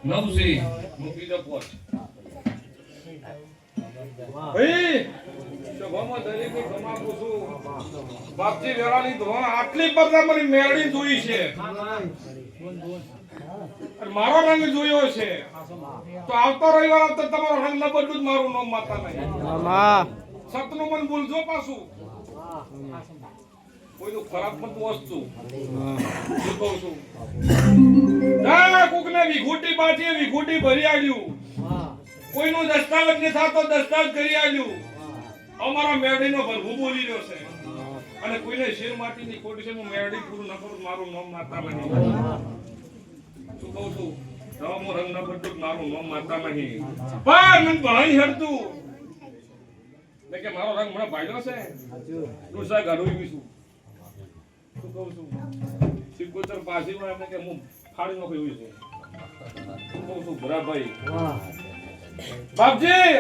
નવસી મૂકી દો પોચ ભાઈ સભામાં દરેકે કમાવું છું બાપજી વેળાની ધોણ આટલી પડતા મને મેળી જોઈ છે અને મારો રંગ જોયો છે તો આવતો રવિવાર આવતો તમારો રંગ ન બદલું મારું નામ માતા નહીં સતનું મન ભૂલજો પાછું કોઈનું ખરાબ મત વસ્તુ શું કહું છું કોકને વિખૂટી પાછી વિખૂટી ભરી આવ્યું કોઈનું દસ્તાવેજ નહીં થતો દસ્તાવેજ કરી આવ્યું અમારા મેરડીનો ભરભૂ બોલી રહ્યો છે અને કોઈને શેર માટીની ખોટ છે હું મેરડી પૂરું ન કરું મારું નામ માતા નહીં શું કહું છું હું રંગ ન બદલું મારું નામ માતા નહીં પણ મને ભણાઈ હેડતું કે મારો રંગ મને ભાઈનો છે ડોસા ગાડું છું શું કહું છું સિકોતર પાછી હોય એમને કે હું ફાડી નાખું એવું છે શું કહું છું ભરાભાઈ બાપજી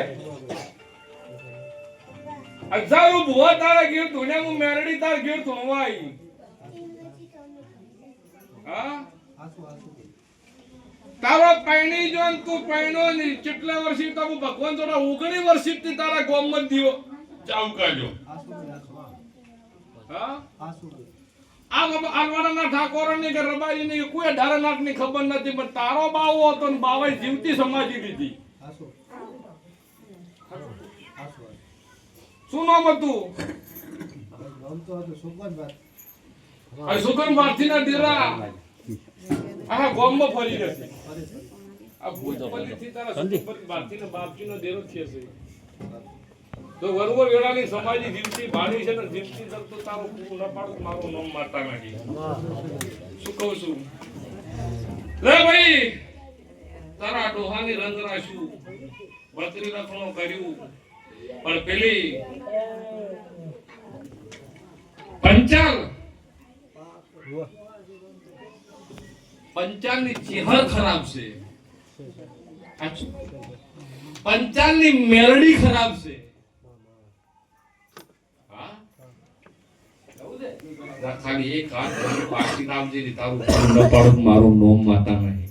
હજારો ભુવા તારા ગીર ધોને હું મેરડી તાર ગીર ધોવાઈ હા તારો પૈણી જોન તું પૈણો ની કેટલા વર્ષથી તો હું ભગવાન જોડા 19 વર્ષથી તારા ગોમમાં દીવો ચાઉ કાઢ્યો હા આ આલવાના ઠાકોરની કે રબાઈની કોઈ ધારનાક ની ખબર નથી પણ તારો બાવો હતો ને બાવાએ જીવતી સમાજી દીધી શું નામ હતું સુગન ભારતી ના ડેરા આ ગોમમાં ફરી રહેશે આ ભૂતપલ્લી થી તારા સુગન ભારતી ના બાપજી નો ડેરો છે તો વરવો વેળાની સમાજી જીવતી ભાણી છે ને જીવતી તો તારું પૂરું ન પાડું મારું નામ માતા નથી શું કહું છું લે ભાઈ તારા ડોહાની રંગ રાખ્યું બત્રી રખણો કર્યું પણ પેલી પંચાલ ની ચેહર ખરાબ છે પંચાલ ની મેલડી ખરાબ છે ખાલી એક હાથ પાછી નામજી તારું ન પાડું મારું નોમ માતા નહીં